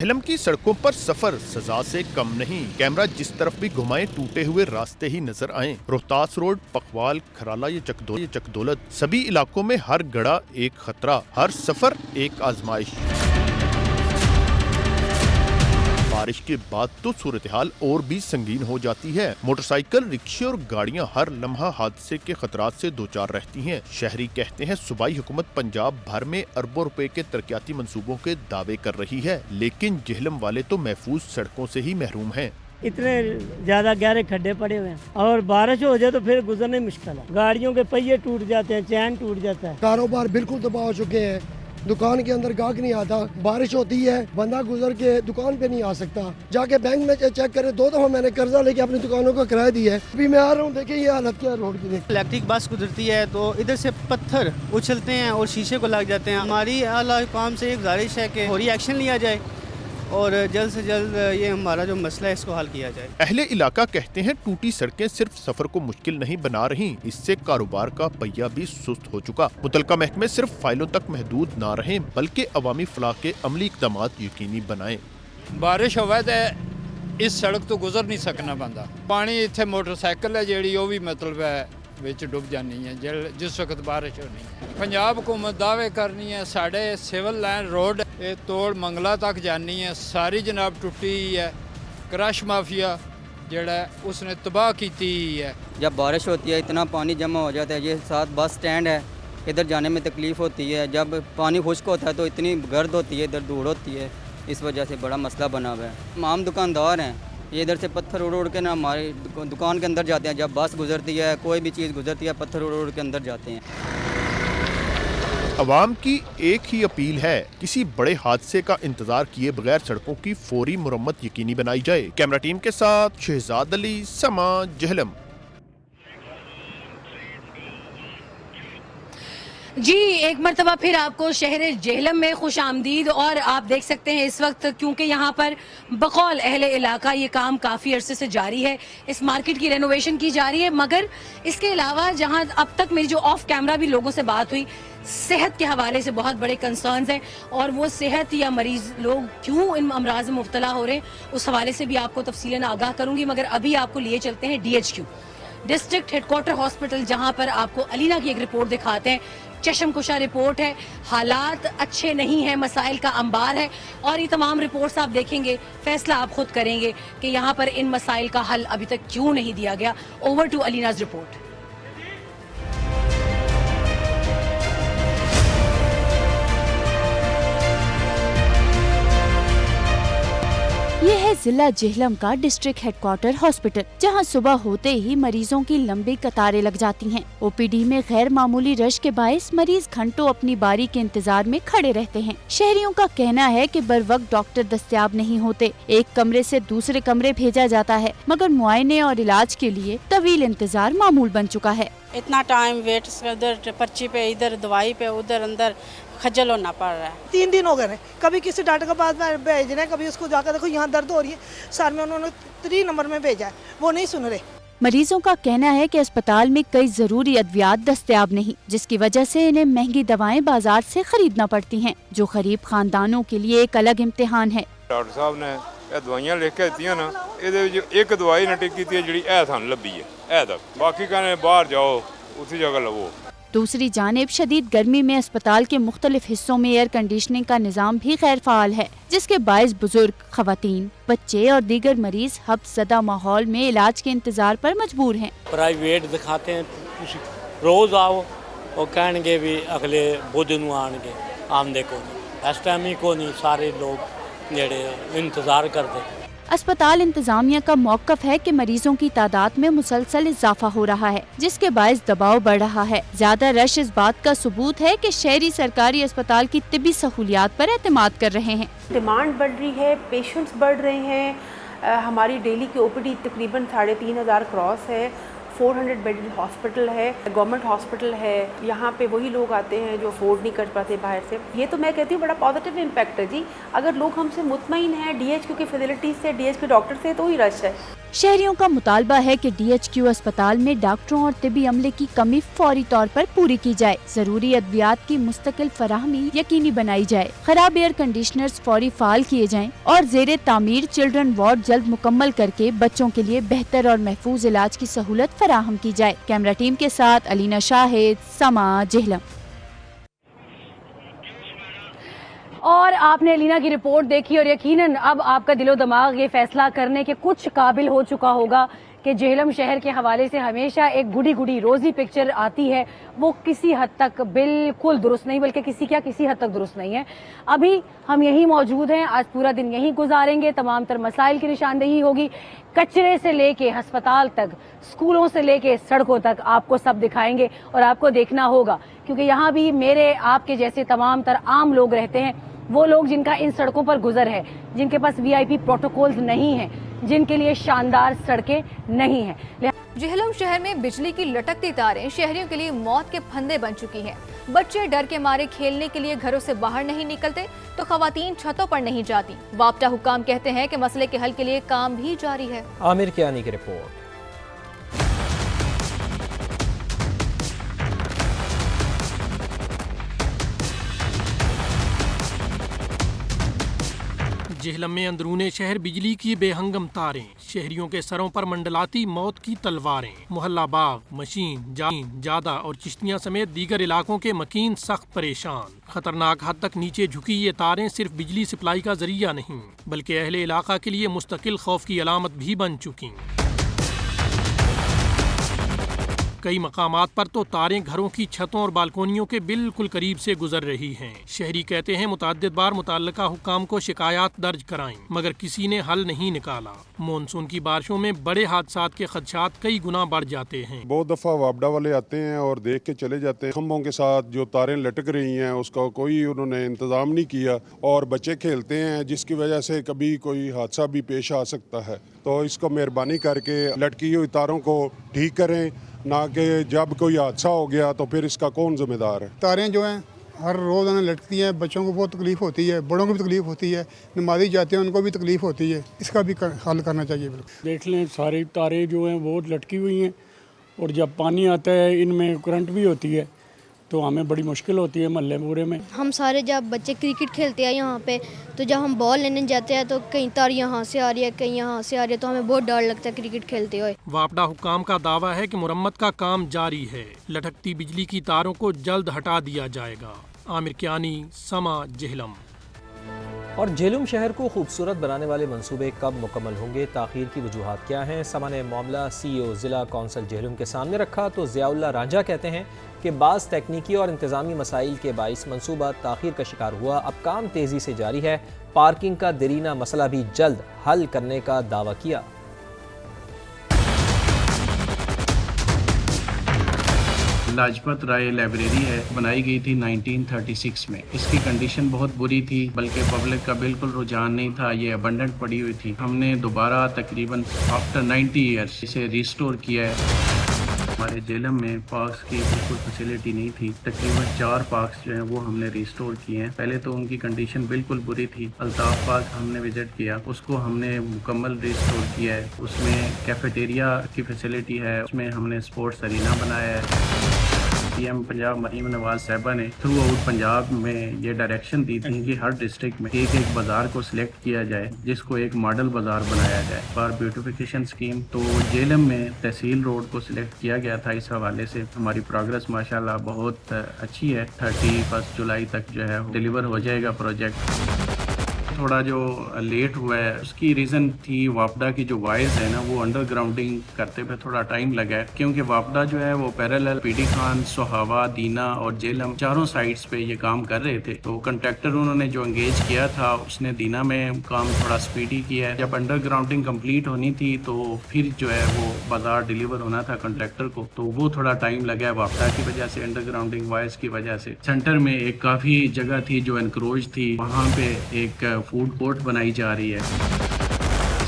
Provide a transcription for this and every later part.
झेलम की सड़कों पर सफर सजा से कम नहीं। कैमरा जिस तरफ भी घुमाए टूटे हुए रास्ते ही नजर आए। रोहतास रोड, पकवाल, खराला या चकदौलत, सभी इलाकों में हर गड़ा एक खतरा, हर सफर एक आजमाइश। बारिश के बाद तो सूरत-ए-हाल और भी संगीन हो जाती है। मोटरसाइकिल, रिक्शे और गाड़ियां हर लम्हा हादसे के खतरात से दो चार रहती हैं। शहरी कहते हैं सूबाई हुकूमत पंजाब भर में अरबों रुपए के तरक्याती मंसूबों के दावे कर रही है, लेकिन झेलम वाले तो महफूज सड़कों से ही महरूम हैं। इतने ज्यादा गहरे खड्डे पड़े हुए हैं और बारिश हो जाए तो फिर गुजरने मुश्किल है। गाड़ियों के पहिए टूट जाते हैं, चैन टूट जाता है। कारोबार बिल्कुल तबाह हो चुके हैं। दुकान के अंदर गाहक नहीं आता, बारिश होती है, बंदा गुजर के दुकान पे नहीं आ सकता। जाके बैंक में चेक करे, 2 दफा मैंने कर्जा लेके अपनी दुकानों का किराया दिया है। अभी मैं आ रहा हूँ, देखिए ये हालत क्या है रोड की। इलेक्ट्रिक बस गुजरती है तो इधर से पत्थर उछलते हैं और शीशे को लग जाते हैं। हमारी आला हुकाम से एक गुजारिश है कि फौरी एक्शन लिया जाए और जल्द से जल्द ये हमारा जो मसला है इसको हल किया जाए। अहले इलाका कहते हैं टूटी सड़कें सिर्फ सफर को मुश्किल नहीं बना रही, इससे कारोबार का पहिया भी सुस्त हो चुका। मुतलका महकमे सिर्फ फाइलों तक महदूद ना रहे बल्कि अवामी फलाह के अमली इक़दामात यकीनी बनाए। बारिश होवे ते इस सड़क तो गुजर नहीं सकना बंदा। पानी इत्थे मोटरसाइकिल है जेड़ी वो भी मतलब है विच डुब जानी है जिस वक्त बारिश होनी है। पंजाब हुकूमत दावे करनी है साढ़े सिविल लाइन रोड ये तोड़ मंगला तक जानी है, सारी जनाब टुटी है। क्रश माफिया जड़ा उसने तबाह की है। जब बारिश होती है इतना पानी जमा हो जाता है, ये साथ बस स्टैंड है, इधर जाने में तकलीफ़ होती है। जब पानी खुश्क होता है तो इतनी गर्द होती है, इधर धूड़ होती है, इस वजह से बड़ा मसला बना हुआ है। आम दुकानदार हैं, ये इधर से पत्थर उड़ के ना हमारी दुकान के अंदर जाते हैं। जब बस गुजरती है, कोई भी चीज़ गुजरती है, पत्थर उड़ के अंदर जाते हैं। अवाम की एक ही अपील है, किसी बड़े हादसे का इंतजार किए बगैर सड़कों की फौरी मुरम्मत यकीनी बनाई जाए। कैमरा टीम के साथ शहजाद अली, समा, झेलम। जी एक मरतबा फिर आपको शहर झेलम में खुश आमदीद। और आप देख सकते हैं इस वक्त क्योंकि यहाँ पर बकौल अहले इलाका ये काम काफ़ी अरसे से जारी है, इस मार्केट की रेनोवेशन की जा रही है। मगर इसके अलावा जहाँ अब तक मेरी जो ऑफ कैमरा भी लोगों से बात हुई, सेहत के हवाले से बहुत बड़े कंसर्न्स हैं और वो सेहत या मरीज लोग क्यों इन अमराज में मुब्तला हो रहे हैं उस हवाले से भी आपको तफसीलन आगाह करूँगी। मगर अभी आपको लिए चलते हैं DHQ डिस्ट्रिक्ट हेडक्वार्टर हॉस्पिटल, जहाँ पर आपको अलीना की एक रिपोर्ट दिखाते हैं। चशमकुशा रिपोर्ट है, हालात अच्छे नहीं हैं, मसाइल का अंबार है और ये तमाम रिपोर्ट्स आप देखेंगे, फैसला आप खुद करेंगे कि यहाँ पर इन मसाइल का हल अभी तक क्यों नहीं दिया गया। Over to Alina's report. ये है जिला झेलम का डिस्ट्रिक्ट हेडक्वार्टर हॉस्पिटल, जहां सुबह होते ही मरीजों की लंबी कतारें लग जाती हैं। OPD में गैर मामूली रश के बायस मरीज घंटों अपनी बारी के इंतजार में खड़े रहते हैं। शहरियों का कहना है कि बर वक्त डॉक्टर दस्तयाब नहीं होते, एक कमरे से दूसरे कमरे भेजा जाता है, मगर मुआयने और इलाज के लिए तवील इंतजार मामूल बन चुका है। इतना टाइम वेट, उधर पर्ची पे, इधर दवाई पे, उधर अंदर खज्जल होना पड़ रहा है। 3 दिन हो गए, कभी किसी डॉक्टर के पास भेज रहे हैं, कभी उसको जाकर देखो यहाँ दर्द हो रही है, सर में उन्होंने 3 नंबर में भेजा है, वो नहीं सुन रहे। मरीजों का कहना है कि अस्पताल में कई जरूरी अद्वियात दस्तयाब नहीं, जिसकी वजह से इन्हें महंगी दवाएं बाजार से खरीदना पड़ती हैं, जो गरीब खानदानों के लिए एक अलग इम्तिहान है। डॉक्टर साहब ने दवाइयां लिख के दित्तियां ना, ये एक दवाई ना टिक की जी थानू लभी है तक, बाकी कहने बाहर जाओ उसी जगह लवो। दूसरी जानिब शदीद गर्मी में अस्पताल के मुख्तलिफ हिस्सों में एयर कंडीशनिंग का निज़ाम भी गैर फाल है, जिसके बायस बुजुर्ग, खवातीन, बच्चे और दीगर मरीज हफ्ज़दा माहौल में इलाज के इंतजार पर मजबूर हैं। प्राइवेट दिखाते हैं, रोज आओ और कहेंगे भी अगले बुध नूं आएंगे, आमदे को नहीं, इस टाइम ही को नहीं, सारे लोग जेड़े इंतजार करते। अस्पताल इंतजामिया का मौक़िफ़ है कि मरीजों की तादाद में मुसलसल इजाफा हो रहा है, जिसके बायस दबाव बढ़ रहा है। ज्यादा रश इस बात का सबूत है कि शहरी सरकारी अस्पताल की तिब्बी सहूलियात पर एतमाद कर रहे हैं। डिमांड बढ़ रही है, पेशेंट्स बढ़ रहे हैं। हमारी डेली की OPD तकरीबन 3500 क्रॉस है। 400 बेडेड हॉस्पिटल है, गवर्नमेंट हॉस्पिटल है। यहाँ पे वही लोग आते हैं जो अफोर्ड नहीं कर पाते बाहर से। ये तो मैं कहती हूँ बड़ा पॉजिटिव इम्पैक्ट है जी। अगर लोग हमसे मुतमईन हैं DHQ की फैसिलिटीज से, DHQ डॉक्टर से, तो ही रश है। शहरियों का मुतालबा है कि DHQ अस्पताल में डॉक्टरों और तिबी अमले की कमी फौरी तौर पर पूरी की जाए, जरूरी अद्वियात की मुस्तकिल फराहमी यकीनी बनाई जाए, खराब एयर कंडीशनर्स फौरी फाल किए जाएं और ज़ेरे तामीर चिल्ड्रन वार्ड जल्द मुकम्मल करके बच्चों के लिए बेहतर और महफूज इलाज की सहूलत फराहम की जाए। कैमरा टीम के साथ अलीना शाहिद, समा, जेहलम। और आपने अलीना की रिपोर्ट देखी और यकीनन अब आपका दिलो दिमाग ये फैसला करने के कुछ काबिल हो चुका होगा कि जेहलम शहर के हवाले से हमेशा एक गुडी गुडी रोज़ी पिक्चर आती है, वो किसी हद तक बिल्कुल दुरुस्त नहीं, बल्कि किसी हद तक दुरुस्त नहीं है। अभी हम यहीं मौजूद हैं, आज पूरा दिन यहीं गुजारेंगे, तमाम तर मसाइल की निशानदेही होगी, कचरे से लेके अस्पताल तक, स्कूलों से लेके सड़कों तक आपको सब दिखाएंगे और आपको देखना होगा, क्योंकि यहाँ भी मेरे आपके जैसे तमाम तर आम लोग रहते हैं, वो लोग जिनका इन सड़कों पर गुजर है, जिनके पास VIP प्रोटोकॉल्स नहीं हैं, जिनके लिए शानदार सड़कें नहीं हैं। जेहलम शहर में बिजली की लटकती तारें शहरियों के लिए मौत के फंदे बन चुकी हैं। बच्चे डर के मारे खेलने के लिए घरों से बाहर नहीं निकलते तो खवातीन छतों पर नहीं जाती। वापडा हुकाम कहते हैं कि मसले के हल के लिए काम भी जारी है। आमिर कियानी की रिपोर्ट। जेहलम में अंदरूने शहर बिजली की बेहंगम तारें, शहरियों के सरों पर मंडलाती मौत की तलवारें। मोहल्ला बाग, मशीन, जादा और चिश्तियां समेत दीगर इलाकों के मकीन सख्त परेशान। खतरनाक हद तक नीचे झुकी ये तारें सिर्फ बिजली सप्लाई का जरिया नहीं, बल्कि अहले इलाका के लिए मुस्तकिल खौफ की अलामत भी बन चुकी। कई मकामात पर तो तारें घरों की छतों और बालकोनियों के बिल्कुल करीब से गुजर रही हैं। शहरी कहते हैं मुतअद्दिद बार मुतल्लिका हुक्काम को शिकायत दर्ज कराईं, मगर किसी ने हल नहीं निकाला। मानसून की बारिशों में बड़े हादसात के खदशात कई गुना बढ़ जाते हैं। बहुत दफ़ा वापडा वाले आते हैं और देख के चले जाते हैं। खंभों के साथ जो तारें लटक रही हैं उसका कोई उन्होंने इंतज़ाम नहीं किया और बच्चे खेलते हैं, जिसकी वजह से कभी कोई हादसा भी पेश आ सकता है। तो इसको मेहरबानी करके लटकी हुई तारों को ठीक करें, ना कि जब कोई हादसा हो गया तो फिर इसका कौन जिम्मेदार है। तारें जो हैं हर रोज़ उन्हें लटकती हैं, बच्चों को बहुत तकलीफ़ होती है, बड़ों को भी तकलीफ़ होती है, नमाज़ी जाते हैं उनको भी तकलीफ़ होती है। इसका भी हल करना चाहिए। बिल्कुल देख लें, सारी तारें जो हैं बहुत लटकी हुई हैं और जब पानी आता है इनमें करंट भी होती है, तो हमें बड़ी मुश्किल होती है महल्ले पूरे में। हम सारे जब बच्चे क्रिकेट खेलते हैं यहाँ पे, तो जब हम बॉल लेने जाते हैं तो कहीं तार यहाँ से आ रही है, कहीं यहाँ से आ रही है, तो हमें बहुत डर लगता है क्रिकेट खेलते हुए। वापडा हुक्काम का दावा है कि मुरम्मत का काम जारी है, लटकती बिजली की तारों को जल्द हटा दिया जाएगा। आमिर कियानी, समा, जेहलम। और जेहलम शहर को खूबसूरत बनाने वाले मंसूबे कब मुकम्मल होंगे, ताख़ीर की वजूहात क्या हैं? समा ने मामला CEO ज़िला कौंसल जेहलम के सामने रखा तो ज़ियाउल्लाह रांझा कहते हैं कि बाज़ तकनीकी और इंतज़ामी मसाइल के बाइस मंसूबा ताख़ीर का शिकार हुआ। अब काम तेज़ी से जारी है। पार्किंग का देरीना मसला भी जल्द हल करने का दावा किया। लाजपत राय लाइब्रेरी है, बनाई गई थी 1936 में। इसकी कंडीशन बहुत बुरी थी, बल्कि पब्लिक का बिल्कुल रुझान नहीं था, ये अबंडेंट पड़ी हुई थी। हमने दोबारा तकरीबन आफ्टर 90 ईयर्स इसे रिस्टोर किया है। हमारे जेहलम में पार्क्स की बिल्कुल फैसिलिटी नहीं थी। तकरीबन 4 पार्क्स जो हैं वो हमने रिस्टोर किए हैं। पहले तो उनकी कंडीशन बिल्कुल बुरी थी। अल्ताफ पार्क हमने विजिट किया, उसको हमने मुकम्मल रिस्टोर किया है। उसमें कैफेटेरिया की फैसिलिटी है, उसमें हमने स्पोर्ट्स अरीना बनाया है। PM पंजाब मरीम नवाज साहबा ने थ्रू आउट पंजाब में ये डायरेक्शन दी थी कि हर डिस्ट्रिक्ट में एक एक बाजार को सिलेक्ट किया जाए, जिसको एक मॉडल बाजार बनाया जाए फॉर ब्यूटिफिकेशन स्कीम। तो जेहलम में तहसील रोड को सिलेक्ट किया गया था। इस हवाले से हमारी प्रोग्रेस माशाल्लाह बहुत अच्छी है। 31 जुलाई तक जो है डिलीवर हो जाएगा प्रोजेक्ट। थोड़ा जो लेट हुआ है उसकी रीज़न थी वापडा की जो वायर्स है ना, वो अंडरग्राउंडिंग करते पे थोड़ा टाइम लगा है, क्योंकि वापडा जो है वो पैरेलल PD खान, सोहावा, दीना और जेहलम चारों साइट्स पे ये काम कर रहे थे। तो कंट्रैक्टर उन्होंने जो एंगेज किया था उसने दीना में काम थोड़ा स्पीडी किया है। जब अंडरग्राउंडिंग कंप्लीट होनी थी तो फिर जो है वो बाजार डिलीवर होना था कंट्रैक्टर को, तो वो थोड़ा टाइम लगा है वापडा की वजह से, अंडरग्राउंडिंग वायर्स की वजह से। सेंटर में एक काफ़ी जगह थी जो एनक्रोच थी, वहाँ पे एक फूड कोर्ट बनाई जा रही है।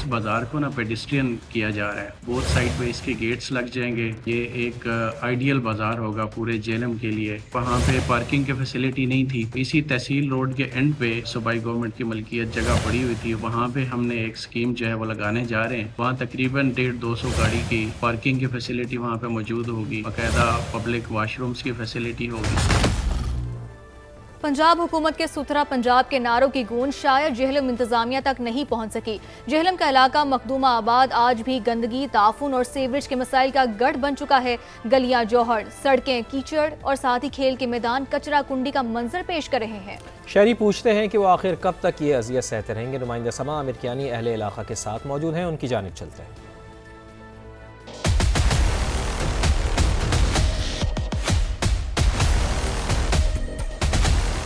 इस बाज़ार को ना पेडिस्ट्रियन किया जा रहा है। बोथ साइड पे इसके गेट्स लग जाएंगे। ये एक आइडियल बाज़ार होगा पूरे जेहलम के लिए। वहाँ पे पार्किंग की फैसिलिटी नहीं थी। इसी तहसील रोड के एंड पे सूबाई गवर्नमेंट की मलकियत जगह पड़ी हुई थी, वहाँ पे हमने एक स्कीम जो है वो लगाने जा रहे हैं। वहाँ तकरीबन 150-200 गाड़ी की पार्किंग की फैसिलिटी वहाँ पे मौजूद होगी। बाकायदा पब्लिक वाशरूम्स की फैसिलिटी होगी। पंजाब हुकूमत के सुथरा पंजाब के नारों की गूंज शायद जेहलम इंतजामिया तक नहीं पहुंच सकी। जेहलम का इलाका मखदूमा आबाद आज भी गंदगी, ताफून और सीवरेज के मसाइल का गढ़ बन चुका है। गलियां जौहर, सड़कें कीचड़ और साथ ही खेल के मैदान कचरा कुंडी का मंजर पेश कर रहे हैं। शहरी पूछते हैं कि वो आखिर कब तक ये अजियत सहते रहेंगे। नुमाइंदा समा आमिर कियानी अहले इलाका के साथ मौजूद हैं, उनकी जानिब चलते हैं।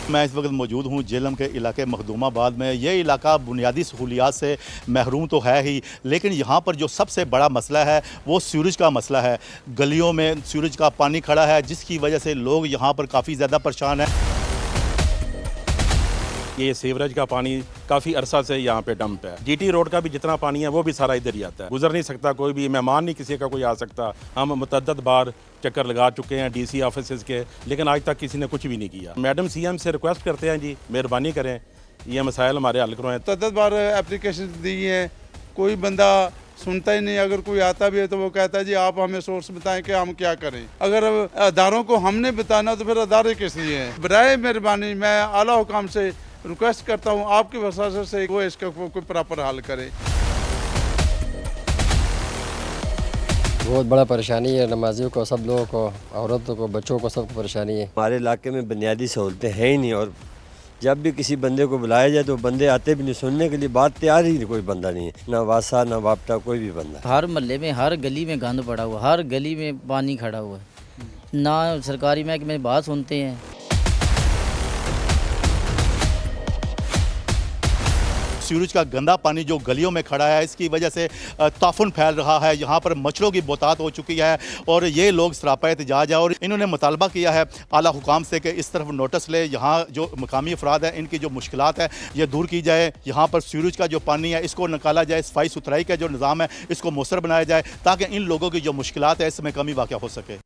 मैं इस वक्त मौजूद हूँ जेहलम के इलाके मखदूमाबाद में। ये इलाका बुनियादी सहूलियात से महरूम तो है ही, लेकिन यहाँ पर जो सबसे बड़ा मसला है वो सीवरेज का मसला है। गलियों में सीवरेज का पानी खड़ा है, जिसकी वजह से लोग यहाँ पर काफ़ी ज़्यादा परेशान हैं। ये सीवरेज का पानी काफ़ी अरसा से यहाँ पे डंप है। जीटी रोड का भी जितना पानी है वो भी सारा इधर ही आता है। गुजर नहीं सकता कोई भी, मेहमान नहीं किसी का कोई आ सकता। हम मुतअद्दिद बार चक्कर लगा चुके हैं डीसी ऑफिस के, लेकिन आज तक किसी ने कुछ भी नहीं किया। मैडम सीएम से रिक्वेस्ट करते हैं जी, मेहरबानी करें, ये मसाइल हमारे हल करवाएं। मुतअद्दिद बार एप्लीकेशन दी हैं, कोई बंदा सुनता ही नहीं। अगर कोई आता भी है तो वो कहता है जी आप हमें सोर्स बताएं कि हम क्या करें। अगर अदारों को हमने बताना तो फिर अदारे किस लिए हैं। बराए मेहरबानी मैं आला हुकाम से रिक्वेस्ट करता हूँ आपके वसासत से वो इसका कोई प्रॉपर हल करे। बहुत बड़ा परेशानी है नमाजियों को, सब लोगों को, औरतों को, बच्चों को, सबको परेशानी है। हमारे इलाके में बुनियादी सहूलतें हैं ही नहीं, और जब भी किसी बंदे को बुलाया जाए तो बंदे आते भी नहीं, सुनने के लिए बात तैयार ही कोई बंदा नहीं है, ना वासा ना वापटा कोई भी बंदा। हर मोहल्ले में हर गली में गंद पड़ा हुआ, हर गली में पानी खड़ा हुआ है, ना सरकारी महकमे बात सुनते हैं। सीवरेज का गंदा पानी जो गलियों में खड़ा है, इसकी वजह से ताफुन फैल रहा है। यहाँ पर मच्छरों की बहुतात हो चुकी है और ये लोग सरापा एहतजाज है और इन्होंने मुतालबा किया है आला हुकाम से कि इस तरफ नोटिस ले, यहाँ जो मकामी अफराद हैं इनकी जो मुश्किलात है ये दूर की जाए। यहाँ पर सीवरेज का जो पानी है इसको निकाला जाए, सफाई सुथराई का जो निज़ाम है इसको मौसर बनाया जाए, ताकि इन लोगों की जो मुश्किलात है इसमें कमी वाक़या हो सके।